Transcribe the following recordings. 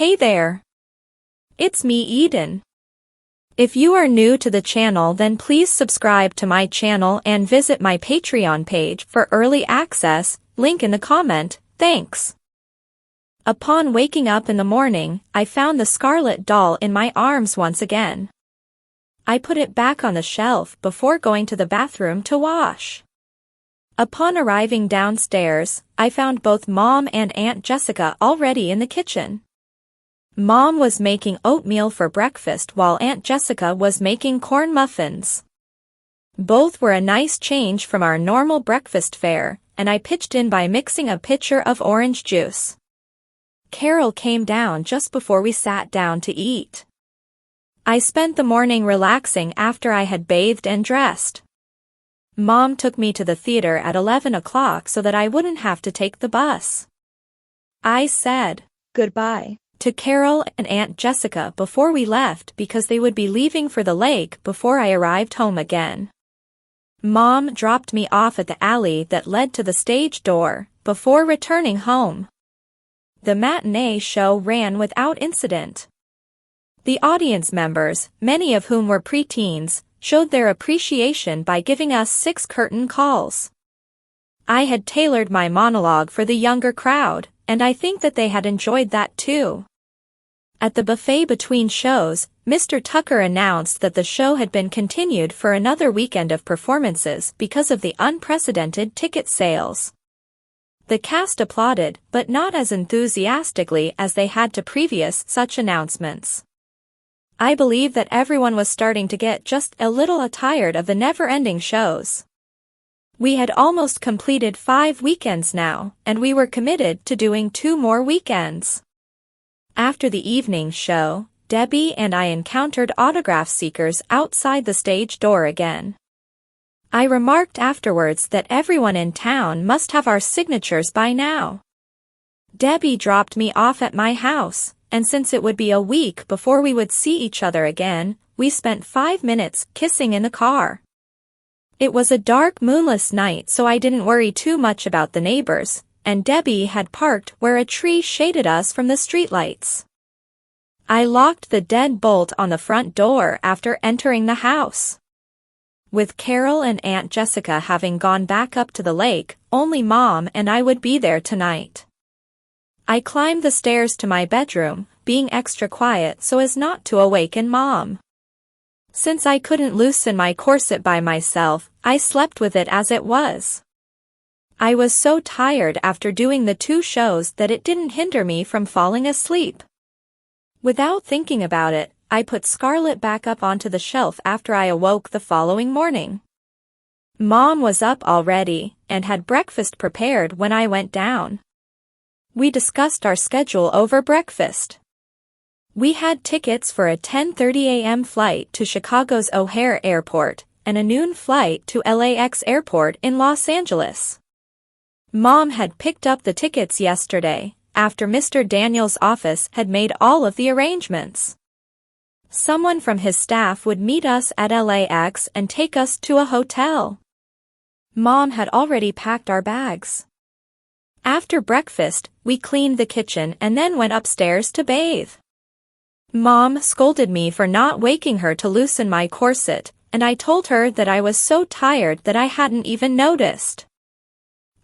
Hey there! It's me, Eden. If you are new to the channel, then please subscribe to my channel and visit my Patreon page for early access, link in the comment, thanks. Upon waking up in the morning, I found the Scarlet doll in my arms once again. I put it back on the shelf before going to the bathroom to wash. Upon arriving downstairs, I found both Mom and Aunt Jessica already in the kitchen. Mom was making oatmeal for breakfast while Aunt Jessica was making corn muffins. Both were a nice change from our normal breakfast fare, and I pitched in by mixing a pitcher of orange juice. Carol came down just before we sat down to eat. I spent the morning relaxing after I had bathed and dressed. Mom took me to the theater at 11 o'clock so that I wouldn't have to take the bus. I said goodbye to Carol and Aunt Jessica before we left because they would be leaving for the lake before I arrived home again. Mom dropped me off at the alley that led to the stage door before returning home. The matinee show ran without incident. The audience members, many of whom were preteens, showed their appreciation by giving us 6 curtain calls. I had tailored my monologue for the younger crowd, and I think that they had enjoyed that too. At the buffet between shows, Mr. Tucker announced that the show had been continued for another weekend of performances because of the unprecedented ticket sales. The cast applauded, but not as enthusiastically as they had to previous such announcements. I believe that everyone was starting to get just a little tired of the never-ending shows. We had almost completed 5 weekends now, and we were committed to doing 2 more weekends. After the evening show, Debbie and I encountered autograph seekers outside the stage door again. I remarked afterwards that everyone in town must have our signatures by now. Debbie dropped me off at my house, and since it would be a week before we would see each other again, we spent 5 minutes kissing in the car. It was a dark, moonless night, so I didn't worry too much about the neighbors, and Debbie had parked where a tree shaded us from the streetlights. I locked the deadbolt on the front door after entering the house. With Carol and Aunt Jessica having gone back up to the lake, only Mom and I would be there tonight. I climbed the stairs to my bedroom, being extra quiet so as not to awaken Mom. Since I couldn't loosen my corset by myself, I slept with it as it was. I was so tired after doing the 2 shows that it didn't hinder me from falling asleep. Without thinking about it, I put Scarlet back up onto the shelf after I awoke the following morning. Mom was up already, and had breakfast prepared when I went down. We discussed our schedule over breakfast. We had tickets for a 10:30 a.m. flight to Chicago's O'Hare Airport, and a noon flight to LAX Airport in Los Angeles. Mom had picked up the tickets yesterday, after Mr. Daniel's office had made all of the arrangements. Someone from his staff would meet us at LAX and take us to a hotel. Mom had already packed our bags. After breakfast, we cleaned the kitchen and then went upstairs to bathe. Mom scolded me for not waking her to loosen my corset, and I told her that I was so tired that I hadn't even noticed.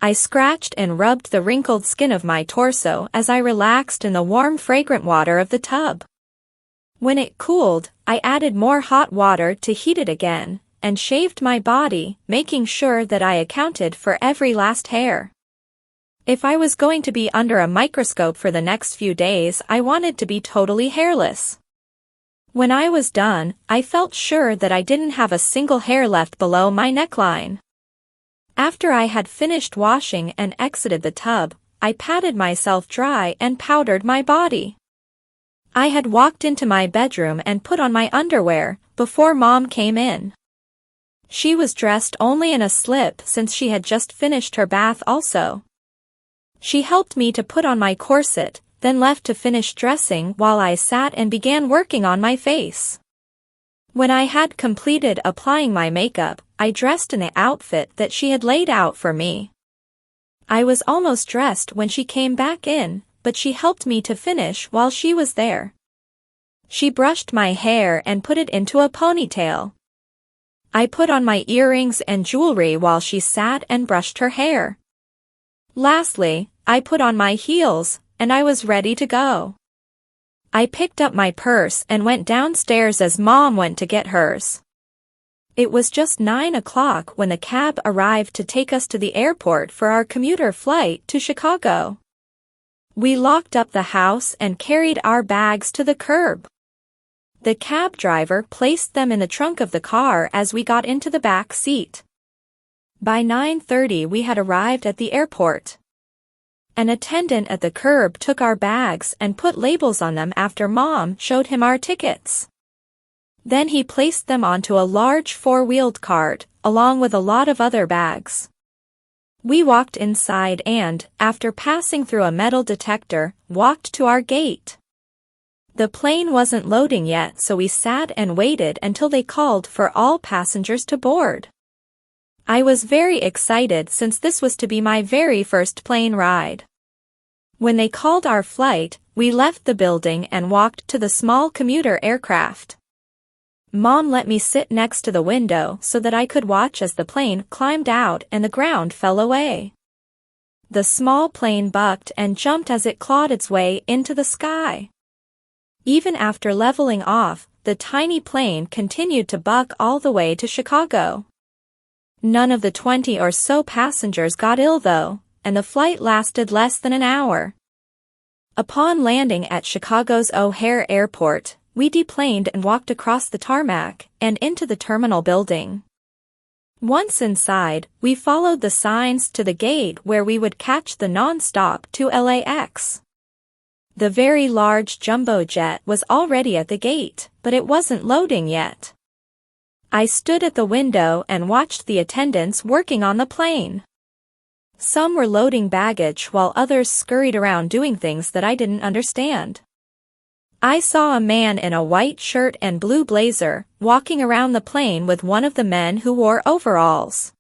I scratched and rubbed the wrinkled skin of my torso as I relaxed in the warm, fragrant water of the tub. When it cooled, I added more hot water to heat it again, and shaved my body, making sure that I accounted for every last hair. If I was going to be under a microscope for the next few days, I wanted to be totally hairless. When I was done, I felt sure that I didn't have a single hair left below my neckline. After I had finished washing and exited the tub, I patted myself dry and powdered my body. I had walked into my bedroom and put on my underwear before Mom came in. She was dressed only in a slip since she had just finished her bath also. She helped me to put on my corset, then left to finish dressing while I sat and began working on my face. When I had completed applying my makeup, I dressed in the outfit that she had laid out for me. I was almost dressed when she came back in, but she helped me to finish while she was there. She brushed my hair and put it into a ponytail. I put on my earrings and jewelry while she sat and brushed her hair. Lastly, I put on my heels, and I was ready to go. I picked up my purse and went downstairs as Mom went to get hers. It was just 9 o'clock when the cab arrived to take us to the airport for our commuter flight to Chicago. We locked up the house and carried our bags to the curb. The cab driver placed them in the trunk of the car as we got into the back seat. By 9:30 we had arrived at the airport. An attendant at the curb took our bags and put labels on them after Mom showed him our tickets. Then he placed them onto a large four-wheeled cart, along with a lot of other bags. We walked inside and, after passing through a metal detector, walked to our gate. The plane wasn't loading yet, so we sat and waited until they called for all passengers to board. I was very excited since this was to be my very first plane ride. When they called our flight, we left the building and walked to the small commuter aircraft. Mom let me sit next to the window so that I could watch as the plane climbed out and the ground fell away. The small plane bucked and jumped as it clawed its way into the sky. Even after leveling off, the tiny plane continued to buck all the way to Chicago. None of the 20 or so passengers got ill though, and the flight lasted less than an hour. Upon landing at Chicago's O'Hare Airport, we deplaned and walked across the tarmac and into the terminal building. Once inside, we followed the signs to the gate where we would catch the non-stop to LAX. The very large jumbo jet was already at the gate, but it wasn't loading yet. I stood at the window and watched the attendants working on the plane. Some were loading baggage while others scurried around doing things that I didn't understand. I saw a man in a white shirt and blue blazer walking around the plane with one of the men who wore overalls.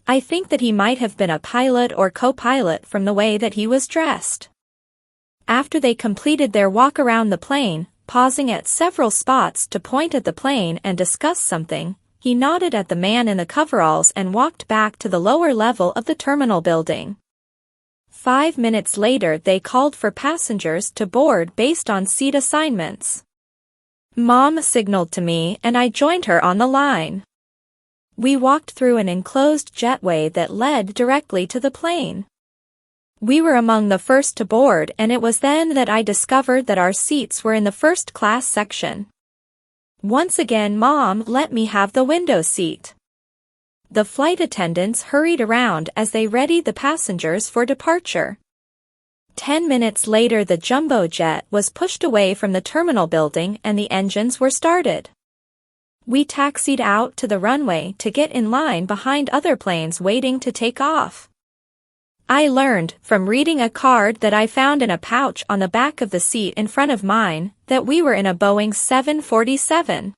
I think that he might have been a pilot or co-pilot from the way that he was dressed. After they completed their walk around the plane, pausing at several spots to point at the plane and discuss something, he nodded at the man in the coveralls and walked back to the lower level of the terminal building. 5 minutes later they called for passengers to board based on seat assignments. Mom signaled to me and I joined her on the line. We walked through an enclosed jetway that led directly to the plane. We were among the first to board, and it was then that I discovered that our seats were in the first class section. Once again Mom let me have the window seat. The flight attendants hurried around as they readied the passengers for departure. 10 minutes later the jumbo jet was pushed away from the terminal building and the engines were started. We taxied out to the runway to get in line behind other planes waiting to take off. I learned, from reading a card that I found in a pouch on the back of the seat in front of mine, that we were in a Boeing 747.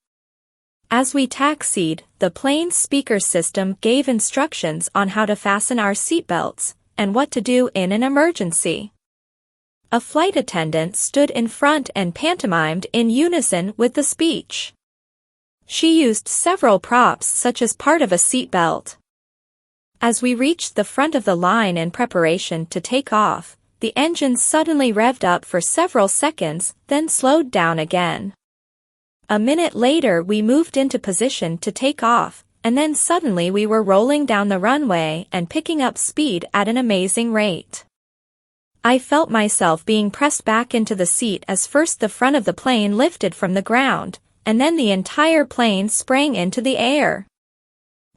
As we taxied, the plane's speaker system gave instructions on how to fasten our seatbelts, and what to do in an emergency. A flight attendant stood in front and pantomimed in unison with the speech. She used several props such as part of a seatbelt. As we reached the front of the line in preparation to take off, the engine suddenly revved up for several seconds, then slowed down again. A minute later we moved into position to take off, and then suddenly we were rolling down the runway and picking up speed at an amazing rate. I felt myself being pressed back into the seat as first the front of the plane lifted from the ground, and then the entire plane sprang into the air.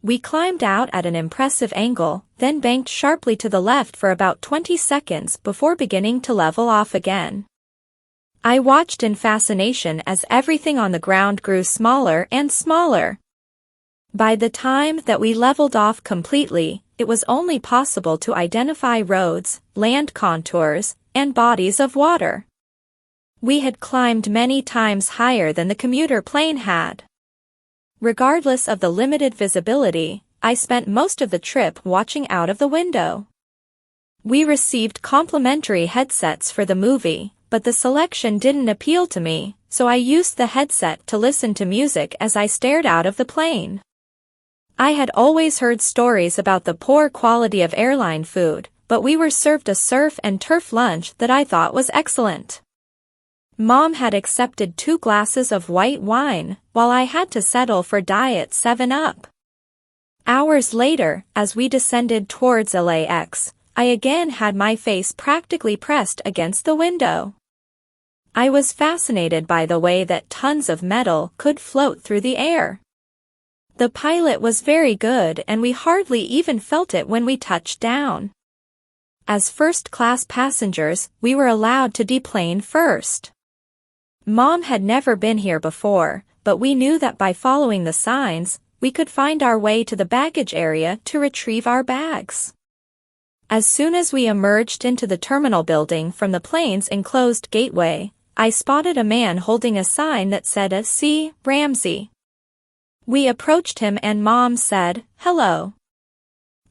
We climbed out at an impressive angle, then banked sharply to the left for about 20 seconds before beginning to level off again. I watched in fascination as everything on the ground grew smaller and smaller. By the time that we leveled off completely, it was only possible to identify roads, land contours, and bodies of water. We had climbed many times higher than the commuter plane had. Regardless of the limited visibility, I spent most of the trip watching out of the window. We received complimentary headsets for the movie, but the selection didn't appeal to me, so I used the headset to listen to music as I stared out of the plane. I had always heard stories about the poor quality of airline food, but we were served a surf and turf lunch that I thought was excellent. Mom had accepted 2 glasses of white wine, while I had to settle for Diet 7-Up. Hours later, as we descended towards LAX, I again had my face practically pressed against the window. I was fascinated by the way that tons of metal could float through the air. The pilot was very good and we hardly even felt it when we touched down. As first-class passengers, we were allowed to deplane first. Mom had never been here before, but we knew that by following the signs, we could find our way to the baggage area to retrieve our bags. As soon as we emerged into the terminal building from the plane's enclosed gateway, I spotted a man holding a sign that said C. Ramsey. We approached him and Mom said, "Hello.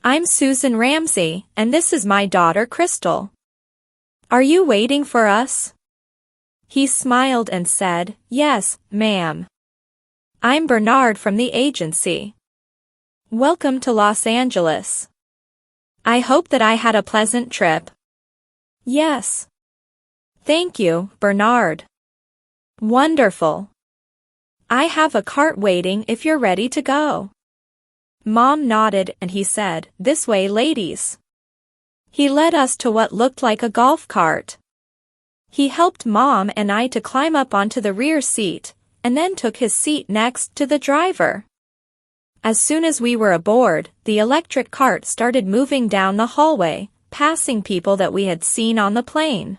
I'm Susan Ramsey, and this is my daughter Crystal. Are you waiting for us?" He smiled and said, "Yes, ma'am. I'm Bernard from the agency. Welcome to Los Angeles. I hope that I had a pleasant trip." "Yes. Thank you, Bernard." "Wonderful. I have a cart waiting if you're ready to go." Mom nodded and he said, "This way, ladies." He led us to what looked like a golf cart. He helped Mom and I to climb up onto the rear seat, and then took his seat next to the driver. As soon as we were aboard, the electric cart started moving down the hallway, passing people that we had seen on the plane.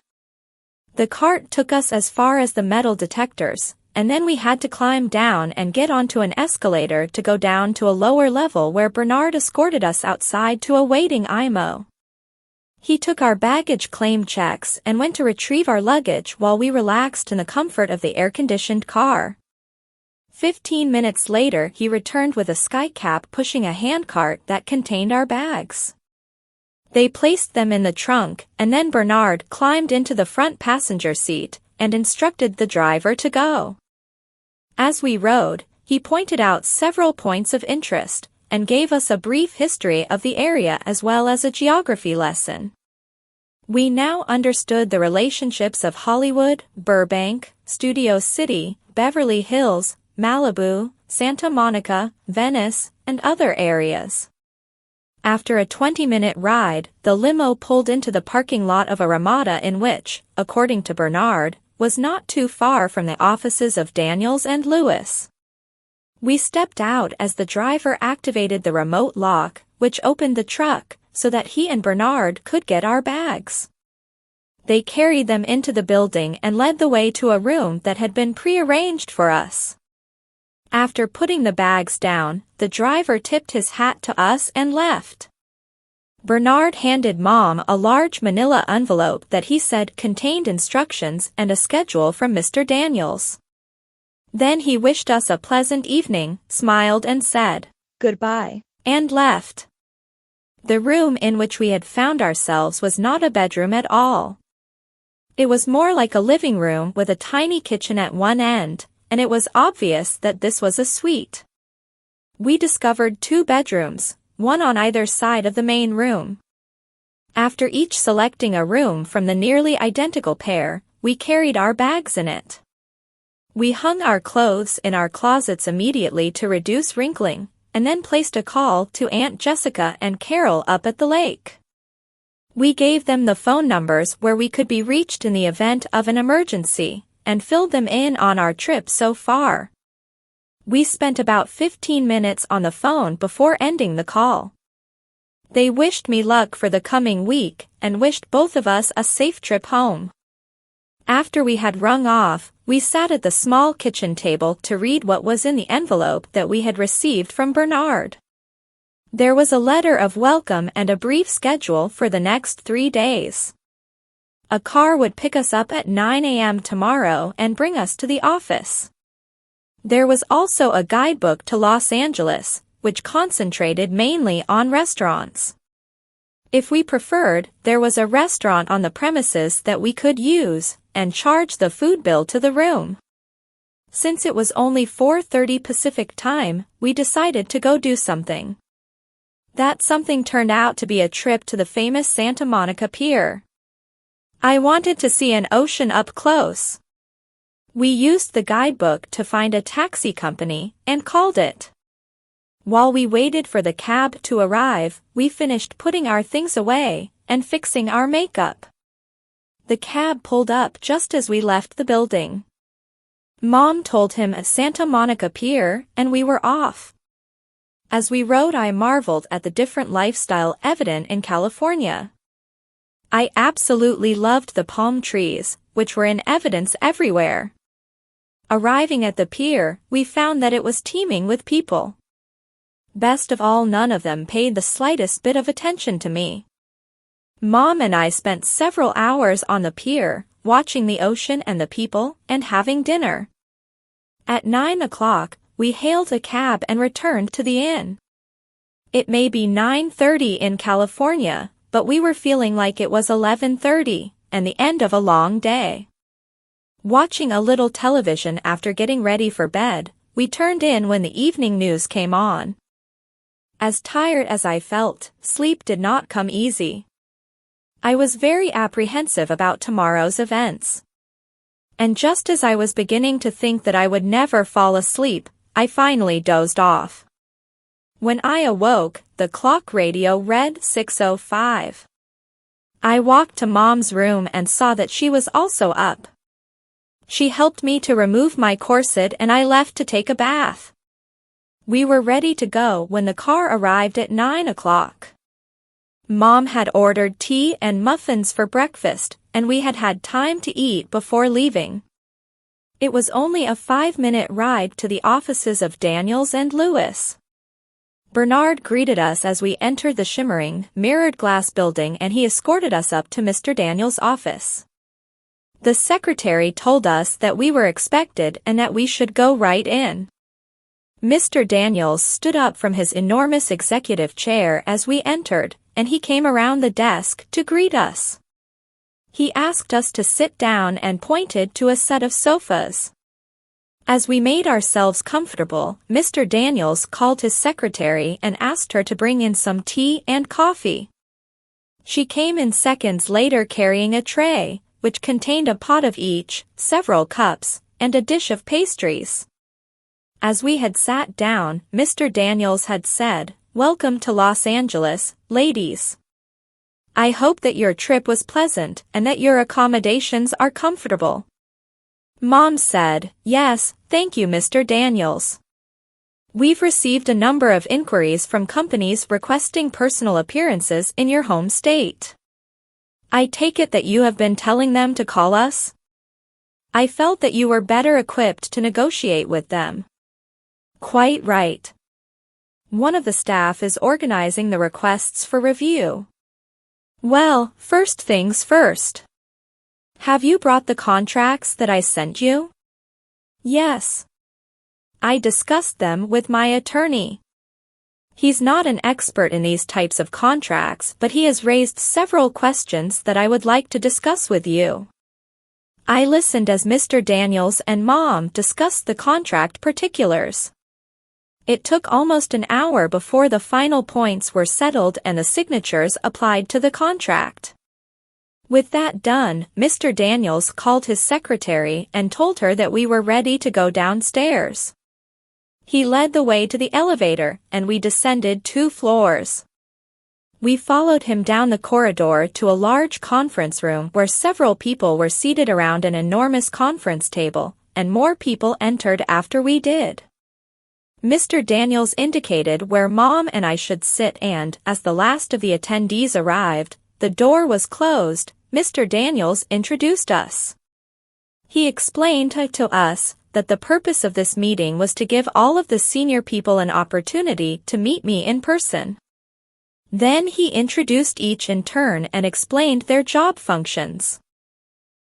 The cart took us as far as the metal detectors, and then we had to climb down and get onto an escalator to go down to a lower level where Bernard escorted us outside to a waiting IMO. He took our baggage claim checks and went to retrieve our luggage while we relaxed in the comfort of the air-conditioned car. 15 minutes later he returned with a skycap pushing a handcart that contained our bags. They placed them in the trunk, and then Bernard climbed into the front passenger seat and instructed the driver to go. As we rode, he pointed out several points of interest, and gave us a brief history of the area as well as a geography lesson. We now understood the relationships of Hollywood, Burbank, Studio City, Beverly Hills, Malibu, Santa Monica, Venice, and other areas. After a 20-minute ride, the limo pulled into the parking lot of a Ramada in which, according to Bernard, was not too far from the offices of Daniels and Lewis. We stepped out as the driver activated the remote lock, which opened the truck, so that he and Bernard could get our bags. They carried them into the building and led the way to a room that had been pre-arranged for us. After putting the bags down, the driver tipped his hat to us and left. Bernard handed Mom a large manila envelope that he said contained instructions and a schedule from Mr. Daniels. Then he wished us a pleasant evening, smiled and said, "Goodbye," and left. The room in which we had found ourselves was not a bedroom at all. It was more like a living room with a tiny kitchen at one end, and it was obvious that this was a suite. We discovered 2 bedrooms, one on either side of the main room. After each selecting a room from the nearly identical pair, we carried our bags in it. We hung our clothes in our closets immediately to reduce wrinkling, and then placed a call to Aunt Jessica and Carol up at the lake. We gave them the phone numbers where we could be reached in the event of an emergency, and filled them in on our trip so far. We spent about 15 minutes on the phone before ending the call. They wished me luck for the coming week, and wished both of us a safe trip home. After we had rung off, we sat at the small kitchen table to read what was in the envelope that we had received from Bernard. There was a letter of welcome and a brief schedule for the next 3 days. A car would pick us up at 9 a.m. tomorrow and bring us to the office. There was also a guidebook to Los Angeles, which concentrated mainly on restaurants. If we preferred, there was a restaurant on the premises that we could use, and charge the food bill to the room. Since it was only 4:30 Pacific time, we decided to go do something. That something turned out to be a trip to the famous Santa Monica Pier. I wanted to see an ocean up close. We used the guidebook to find a taxi company, and called it. While we waited for the cab to arrive, we finished putting our things away, and fixing our makeup. The cab pulled up just as we left the building. Mom told him a Santa Monica Pier, and we were off. As we rode, I marveled at the different lifestyle evident in California. I absolutely loved the palm trees, which were in evidence everywhere. Arriving at the pier, we found that it was teeming with people. Best of all, none of them paid the slightest bit of attention to me. Mom and I spent several hours on the pier, watching the ocean and the people, and having dinner. At 9 o'clock, we hailed a cab and returned to the inn. It may be 9:30 in California, but we were feeling like it was 11:30, and the end of a long day. Watching a little television after getting ready for bed, we turned in when the evening news came on. As tired as I felt, sleep did not come easy. I was very apprehensive about tomorrow's events. And just as I was beginning to think that I would never fall asleep, I finally dozed off. When I awoke, the clock radio read 6:05. I walked to Mom's room and saw that she was also up. She helped me to remove my corset and I left to take a bath. We were ready to go when the car arrived at 9 o'clock. Mom had ordered tea and muffins for breakfast, and we had had time to eat before leaving. It was only a 5-minute ride to the offices of Daniels and Lewis. Bernard greeted us as we entered the shimmering, mirrored glass building, and he escorted us up to Mr. Daniels' office. The secretary told us that we were expected and that we should go right in. Mr. Daniels stood up from his enormous executive chair as we entered, and he came around the desk to greet us. He asked us to sit down and pointed to a set of sofas. As we made ourselves comfortable, Mr. Daniels called his secretary and asked her to bring in some tea and coffee. She came in seconds later carrying a tray, which contained a pot of each, several cups, and a dish of pastries. As we had sat down, Mr. Daniels had said, "Welcome to Los Angeles, ladies. I hope that your trip was pleasant and that your accommodations are comfortable." Mom said, "Yes, thank you, Mr. Daniels. We've received a number of inquiries from companies requesting personal appearances in your home state. I take it that you have been telling them to call us? I felt that you were better equipped to negotiate with them." "Quite right. One of the staff is organizing the requests for review." "Well, first things first. Have you brought the contracts that I sent you?" "Yes. I discussed them with my attorney. He's not an expert in these types of contracts, but he has raised several questions that I would like to discuss with you." I listened as Mr. Daniels and Mom discussed the contract particulars. It took almost an hour before the final points were settled and the signatures applied to the contract. With that done, Mr. Daniels called his secretary and told her that we were ready to go downstairs. He led the way to the elevator, and we descended 2 floors. We followed him down the corridor to a large conference room where several people were seated around an enormous conference table, and more people entered after we did. Mr. Daniels indicated where Mom and I should sit, and, as the last of the attendees arrived, the door was closed. Mr. Daniels introduced us. He explained to us that the purpose of this meeting was to give all of the senior people an opportunity to meet me in person. Then he introduced each in turn and explained their job functions.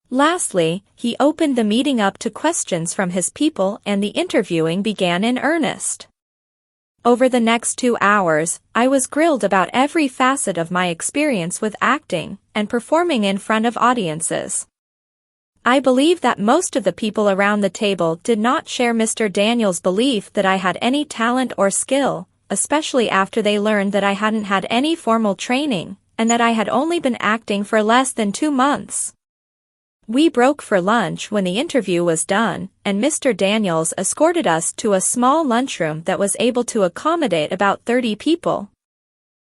Lastly, he opened the meeting up to questions from his people, and the interviewing began in earnest. Over the next 2 hours, I was grilled about every facet of my experience with acting and performing in front of audiences. I believe that most of the people around the table did not share Mr. Daniels' belief that I had any talent or skill, especially after they learned that I hadn't had any formal training, and that I had only been acting for less than 2 months. We broke for lunch when the interview was done, and Mr. Daniels escorted us to a small lunchroom that was able to accommodate about 30 people.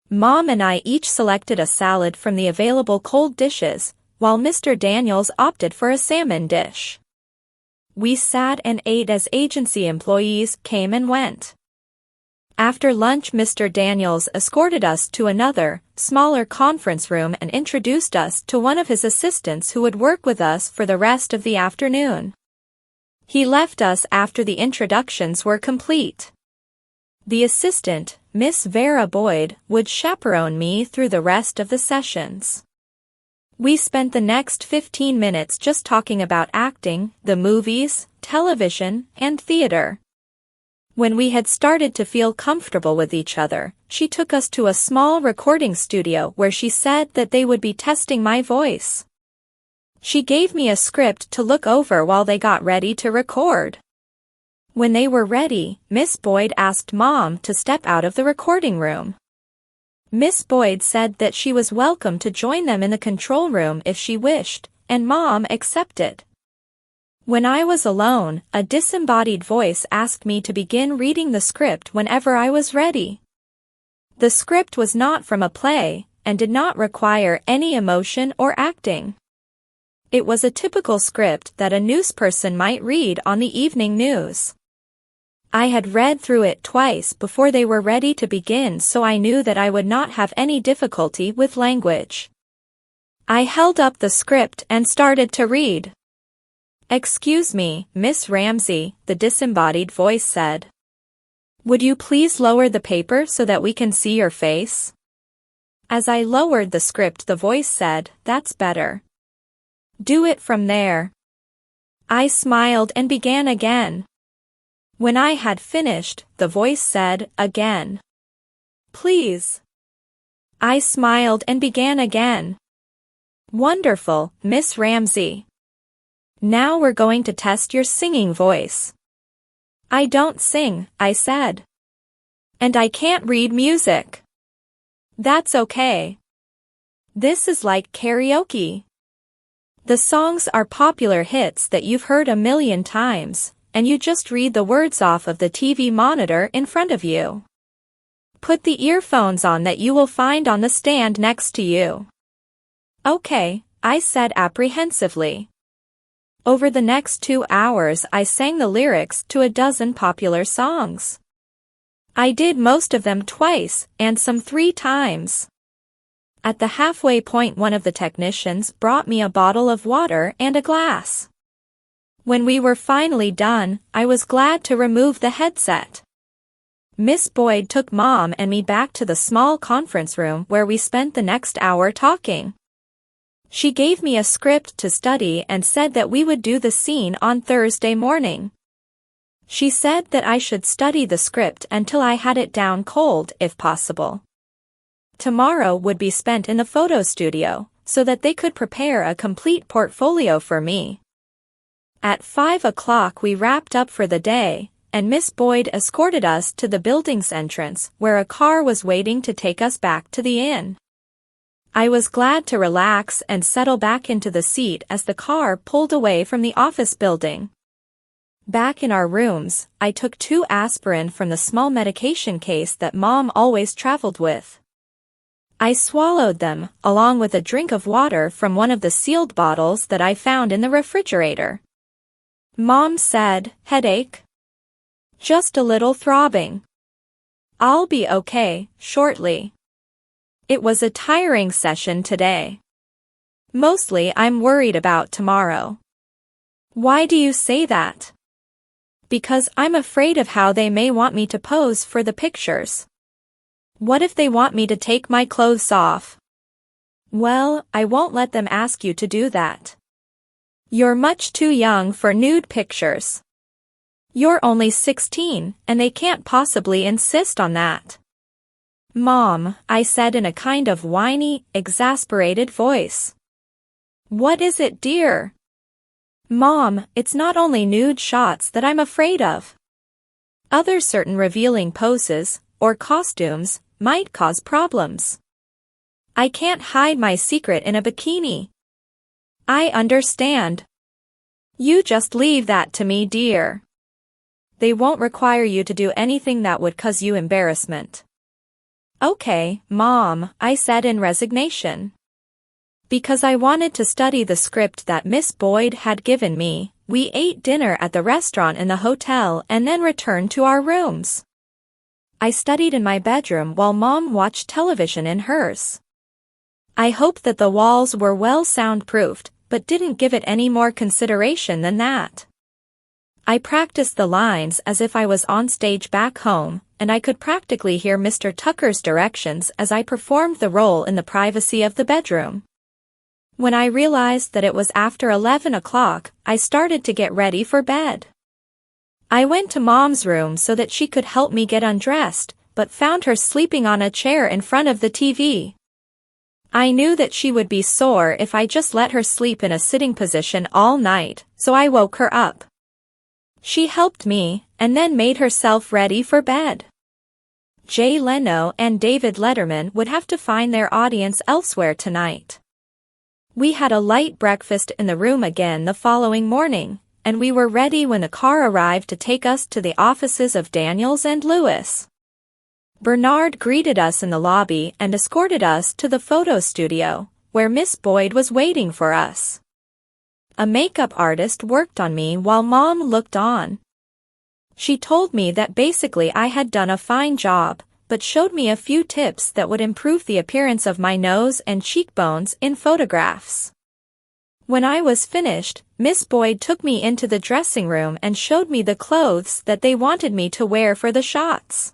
Mom and I each selected a salad from the available cold dishes, while Mr. Daniels opted for a salmon dish. We sat and ate as agency employees came and went. After lunch, Mr. Daniels escorted us to another, smaller conference room and introduced us to one of his assistants who would work with us for the rest of the afternoon. He left us after the introductions were complete. The assistant, Miss Vera Boyd, would chaperone me through the rest of the sessions. We spent the next 15 minutes just talking about acting, the movies, television, and theater. When we had started to feel comfortable with each other, she took us to a small recording studio where she said that they would be testing my voice. She gave me a script to look over while they got ready to record. When they were ready, Miss Boyd asked Mom to step out of the recording room. Miss Boyd said that she was welcome to join them in the control room if she wished, and Mom accepted. When I was alone, a disembodied voice asked me to begin reading the script whenever I was ready. The script was not from a play, and did not require any emotion or acting. It was a typical script that a newsperson might read on the evening news. I had read through it twice before they were ready to begin, so I knew that I would not have any difficulty with language. I held up the script and started to read. "Excuse me, Miss Ramsey," the disembodied voice said. "Would you please lower the paper so that we can see your face?" As I lowered the script, the voice said, "That's better. Do it from there." I smiled and began again. When I had finished, the voice said, "Again. Please." I smiled and began again. "Wonderful, Miss Ramsey. Now we're going to test your singing voice." "I don't sing," I said. "And I can't read music." "That's okay. This is like karaoke. The songs are popular hits that you've heard a million times, and you just read the words off of the TV monitor in front of you. Put the earphones on that you will find on the stand next to you." "Okay," I said apprehensively. Over the next 2 hours, I sang the lyrics to a dozen popular songs. I did most of them twice, and some 3 times. At the halfway point, one of the technicians brought me a bottle of water and a glass. When we were finally done, I was glad to remove the headset. Miss Boyd took Mom and me back to the small conference room where we spent the next hour talking. She gave me a script to study and said that we would do the scene on Thursday morning. She said that I should study the script until I had it down cold if possible. Tomorrow would be spent in the photo studio, so that they could prepare a complete portfolio for me. At 5 o'clock we wrapped up for the day, and Miss Boyd escorted us to the building's entrance where a car was waiting to take us back to the inn. I was glad to relax and settle back into the seat as the car pulled away from the office building. Back in our rooms, I took 2 aspirin from the small medication case that Mom always traveled with. I swallowed them, along with a drink of water from one of the sealed bottles that I found in the refrigerator. Mom said, "Headache?" "Just a little throbbing. I'll be okay shortly." It was a tiring session today. Mostly I'm worried about tomorrow. "Why do you say that?" "Because I'm afraid of how they may want me to pose for the pictures. What if they want me to take my clothes off?" "Well, I won't let them ask you to do that. You're much too young for nude pictures." You're only 16, and they can't possibly insist on that. Mom, I said in a kind of whiny, exasperated voice. What is it, dear? Mom, it's not only nude shots that I'm afraid of. Other certain revealing poses, or costumes, might cause problems. I can't hide my secret in a bikini. I understand. You just leave that to me, dear. They won't require you to do anything that would cause you embarrassment. Okay, Mom, I said in resignation. Because I wanted to study the script that Miss Boyd had given me, we ate dinner at the restaurant in the hotel and then returned to our rooms. I studied in my bedroom while Mom watched television in hers. I hoped that the walls were well soundproofed, but didn't give it any more consideration than that. I practiced the lines as if I was on stage back home, and I could practically hear Mr. Tucker's directions as I performed the role in the privacy of the bedroom. When I realized that it was after 11 o'clock, I started to get ready for bed. I went to Mom's room so that she could help me get undressed, but found her sleeping on a chair in front of the TV. I knew that she would be sore if I just let her sleep in a sitting position all night, so I woke her up. She helped me, and then made herself ready for bed. Jay Leno and David Letterman would have to find their audience elsewhere tonight. We had a light breakfast in the room again the following morning, and we were ready when the car arrived to take us to the offices of Daniels and Lewis. Bernard greeted us in the lobby and escorted us to the photo studio, where Miss Boyd was waiting for us. A makeup artist worked on me while Mom looked on. She told me that basically I had done a fine job, but showed me a few tips that would improve the appearance of my nose and cheekbones in photographs. When I was finished, Miss Boyd took me into the dressing room and showed me the clothes that they wanted me to wear for the shots.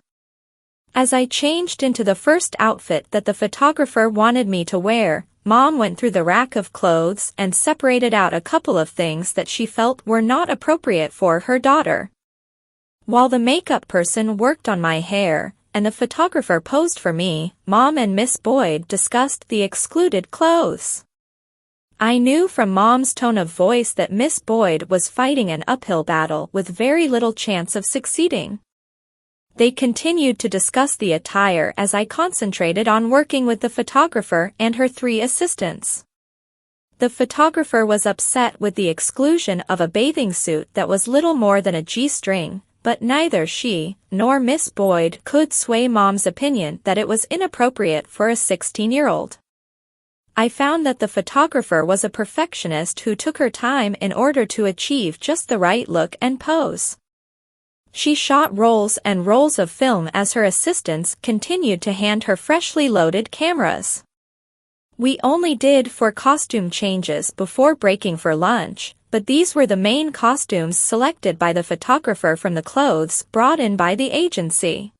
As I changed into the first outfit that the photographer wanted me to wear, Mom went through the rack of clothes and separated out a couple of things that she felt were not appropriate for her daughter. While the makeup person worked on my hair, and the photographer posed for me, Mom and Miss Boyd discussed the excluded clothes. I knew from Mom's tone of voice that Miss Boyd was fighting an uphill battle with very little chance of succeeding. They continued to discuss the attire as I concentrated on working with the photographer and her 3 assistants. The photographer was upset with the exclusion of a bathing suit that was little more than a G-string, but neither she nor Miss Boyd could sway Mom's opinion that it was inappropriate for a 16-year-old. I found that the photographer was a perfectionist who took her time in order to achieve just the right look and pose. She shot rolls and rolls of film as her assistants continued to hand her freshly loaded cameras. We only did 4 costume changes before breaking for lunch, but these were the main costumes selected by the photographer from the clothes brought in by the agency.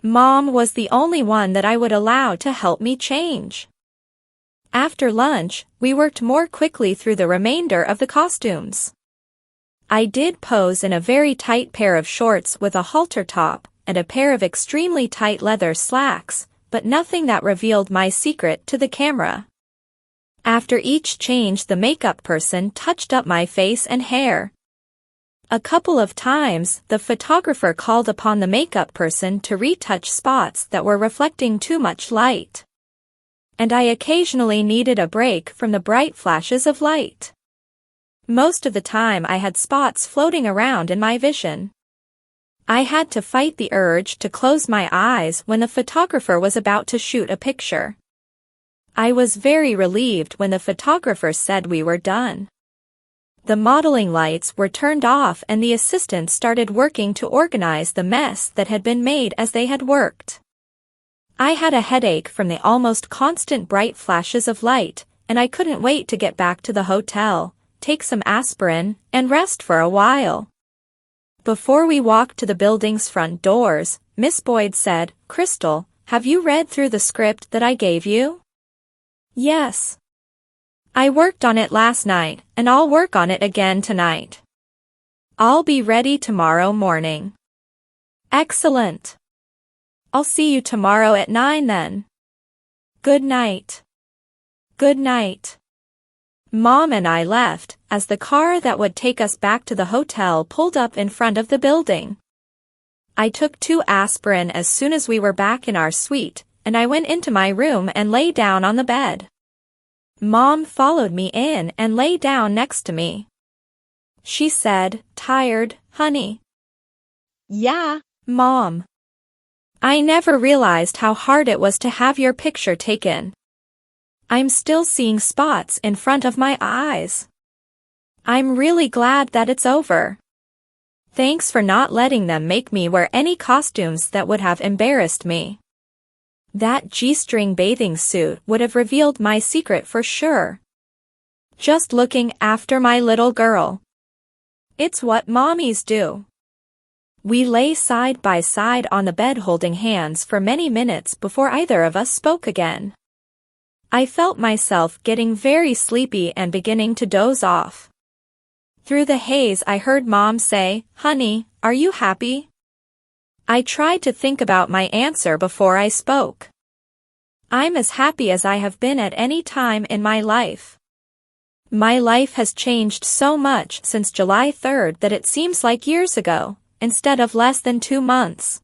Mom was the only one that I would allow to help me change. After lunch, we worked more quickly through the remainder of the costumes. I did pose in a very tight pair of shorts with a halter top and a pair of extremely tight leather slacks, but nothing that revealed my secret to the camera. After each change, the makeup person touched up my face and hair. A couple of times, the photographer called upon the makeup person to retouch spots that were reflecting too much light. And I occasionally needed a break from the bright flashes of light. Most of the time I had spots floating around in my vision. I had to fight the urge to close my eyes when the photographer was about to shoot a picture. I was very relieved when the photographer said we were done. The modeling lights were turned off and the assistants started working to organize the mess that had been made as they had worked. I had a headache from the almost constant bright flashes of light, and I couldn't wait to get back to the hotel, take some aspirin, and rest for a while. Before we walked to the building's front doors, Miss Boyd said, "Crystal, have you read through the script that I gave you?" "Yes. I worked on it last night, and I'll work on it again tonight." I'll be ready tomorrow morning. Excellent. I'll see you tomorrow at 9 then. Good night. Good night. Mom and I left as the car that would take us back to the hotel pulled up in front of the building. I took 2 aspirin as soon as we were back in our suite, and I went into my room and lay down on the bed. Mom followed me in and lay down next to me. She said, "Tired, honey?" "Yeah, Mom. I never realized how hard it was to have your picture taken. I'm still seeing spots in front of my eyes. I'm really glad that it's over. Thanks for not letting them make me wear any costumes that would have embarrassed me. That G-string bathing suit would have revealed my secret for sure. Just looking after my little girl. It's what mommies do." We lay side by side on the bed holding hands for many minutes before either of us spoke again. I felt myself getting very sleepy and beginning to doze off. Through the haze I heard Mom say, "Honey, are you happy?" I tried to think about my answer before I spoke. I'm as happy as I have been at any time in my life. My life has changed so much since July 3rd that it seems like years ago, instead of less than 2 months.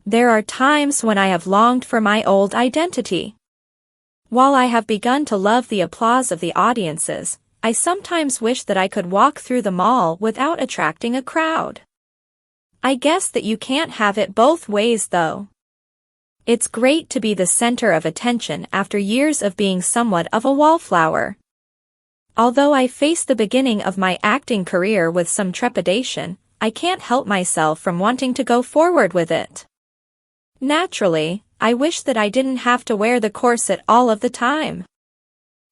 There are times when I have longed for my old identity. While I have begun to love the applause of the audiences, I sometimes wish that I could walk through the mall without attracting a crowd. I guess that you can't have it both ways though. It's great to be the center of attention after years of being somewhat of a wallflower. Although I face the beginning of my acting career with some trepidation, I can't help myself from wanting to go forward with it. Naturally, I wish that I didn't have to wear the corset all of the time.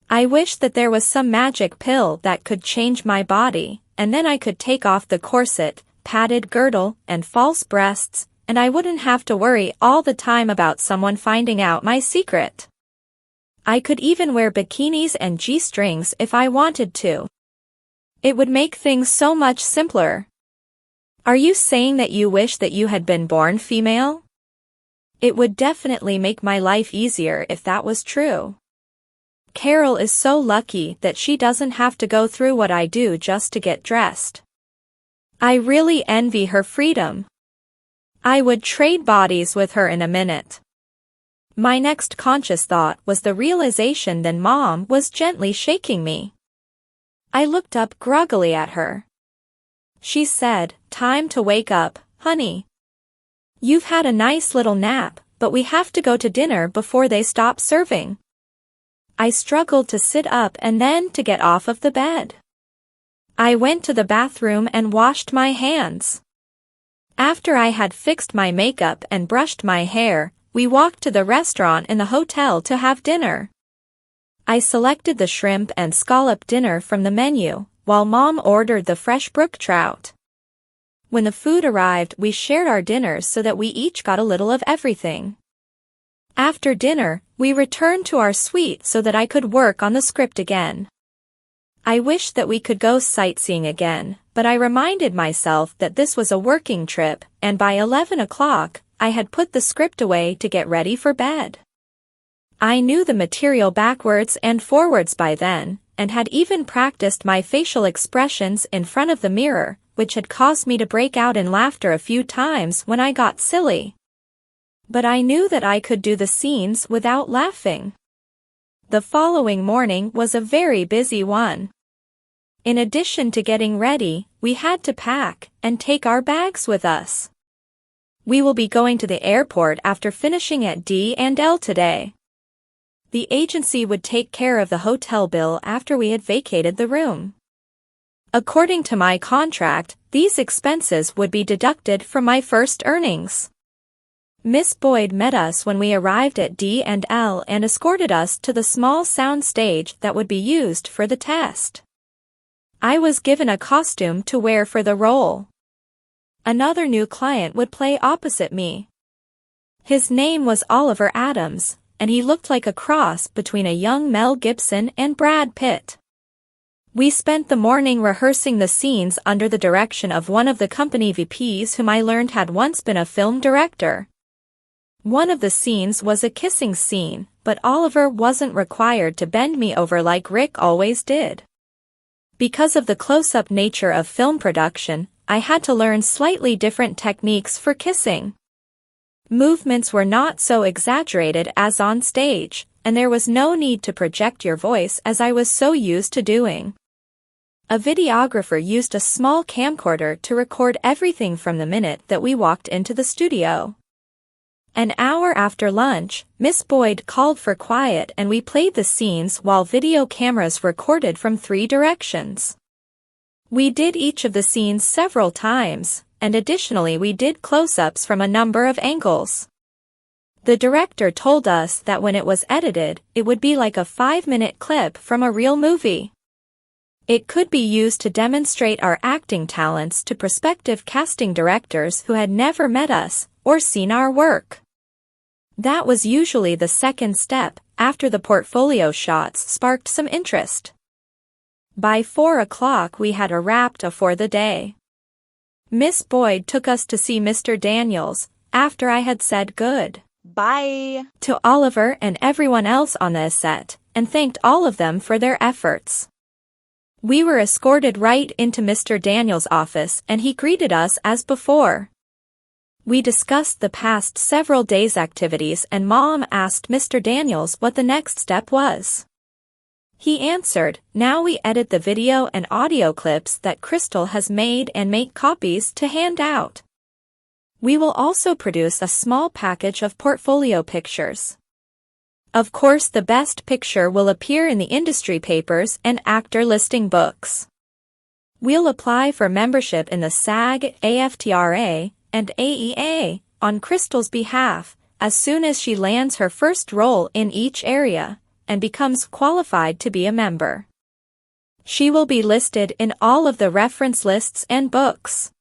I wish that there was some magic pill that could change my body, and then I could take off the corset, padded girdle, and false breasts, and I wouldn't have to worry all the time about someone finding out my secret. I could even wear bikinis and G-strings if I wanted to. It would make things so much simpler. Are you saying that you wish that you had been born female? It would definitely make my life easier if that was true. Carol is so lucky that she doesn't have to go through what I do just to get dressed. I really envy her freedom. I would trade bodies with her in a minute. My next conscious thought was the realization that Mom was gently shaking me. I looked up groggily at her. She said, "Time to wake up, honey. You've had a nice little nap, but we have to go to dinner before they stop serving." I struggled to sit up and then to get off of the bed. I went to the bathroom and washed my hands. After I had fixed my makeup and brushed my hair, we walked to the restaurant in the hotel to have dinner. I selected the shrimp and scallop dinner from the menu, while Mom ordered the fresh brook trout. When the food arrived, we shared our dinners so that we each got a little of everything. After dinner, we returned to our suite so that I could work on the script again. I wished that we could go sightseeing again, but I reminded myself that this was a working trip, and by 11 o'clock, I had put the script away to get ready for bed. I knew the material backwards and forwards by then, and had even practiced my facial expressions in front of the mirror, which had caused me to break out in laughter a few times when I got silly. But I knew that I could do the scenes without laughing. The following morning was a very busy one. In addition to getting ready, we had to pack and take our bags with us. We will be going to the airport after finishing at D&L today. The agency would take care of the hotel bill after we had vacated the room. According to my contract, these expenses would be deducted from my first earnings. Miss Boyd met us when we arrived at D&L and escorted us to the small sound stage that would be used for the test. I was given a costume to wear for the role. Another new client would play opposite me. His name was Oliver Adams, and he looked like a cross between a young Mel Gibson and Brad Pitt. We spent the morning rehearsing the scenes under the direction of one of the company VPs whom I learned had once been a film director. One of the scenes was a kissing scene, but Oliver wasn't required to bend me over like Rick always did. Because of the close-up nature of film production, I had to learn slightly different techniques for kissing. Movements were not so exaggerated as on stage, and there was no need to project your voice as I was so used to doing. A videographer used a small camcorder to record everything from the minute that we walked into the studio. An hour after lunch, Miss Boyd called for quiet and we played the scenes while video cameras recorded from 3 directions. We did each of the scenes several times, and additionally we did close-ups from a number of angles. The director told us that when it was edited, it would be like a 5-minute clip from a real movie. It could be used to demonstrate our acting talents to prospective casting directors who had never met us or seen our work. That was usually the second step, after the portfolio shots sparked some interest. By 4 o'clock we had a wrap for the day. Miss Boyd took us to see Mr. Daniels, after I had said goodbye to Oliver and everyone else on the set, and thanked all of them for their efforts. We were escorted right into Mr. Daniels' office and he greeted us as before. We discussed the past several days' activities and Mom asked Mr. Daniels what the next step was. He answered, "Now we edit the video and audio clips that Crystal has made and make copies to hand out. We will also produce a small package of portfolio pictures. Of course the best picture will appear in the industry papers and actor listing books. We'll apply for membership in the SAG, AFTRA, and AEA on Crystal's behalf as soon as she lands her first role in each area and becomes qualified to be a member. She will be listed in all of the reference lists and books.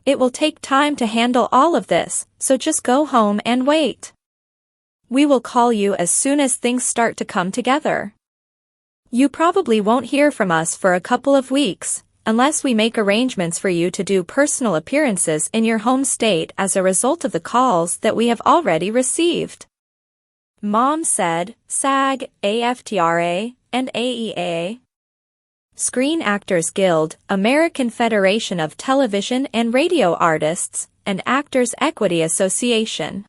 It will take time to handle all of this, so just go home and wait. We will call you as soon as things start to come together. You probably won't hear from us for a couple of weeks, unless we make arrangements for you to do personal appearances in your home state as a result of the calls that we have already received." Mom said, SAG, AFTRA, and AEA. Screen Actors Guild, American Federation of Television and Radio Artists, and Actors Equity Association.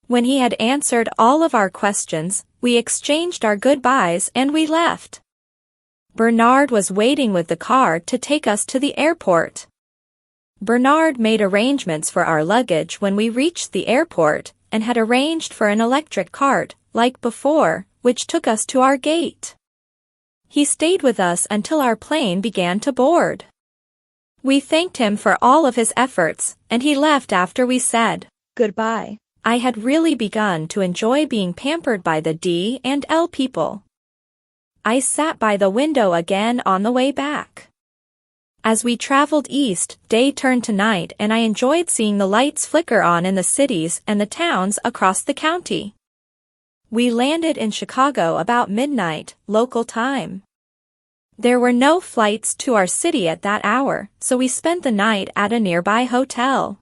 When he had answered all of our questions, we exchanged our goodbyes and we left. Bernard was waiting with the car to take us to the airport. Bernard made arrangements for our luggage when we reached the airport and had arranged for an electric cart, like before, which took us to our gate. He stayed with us until our plane began to board. We thanked him for all of his efforts, and he left after we said goodbye. I had really begun to enjoy being pampered by the D&L people. I sat by the window again on the way back. As we traveled east, day turned to night and I enjoyed seeing the lights flicker on in the cities and the towns across the county. We landed in Chicago about midnight, local time. There were no flights to our city at that hour, so we spent the night at a nearby hotel.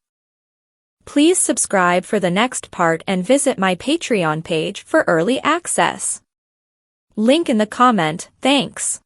Please subscribe for the next part and visit my Patreon page for early access. Link in the comment. Thanks.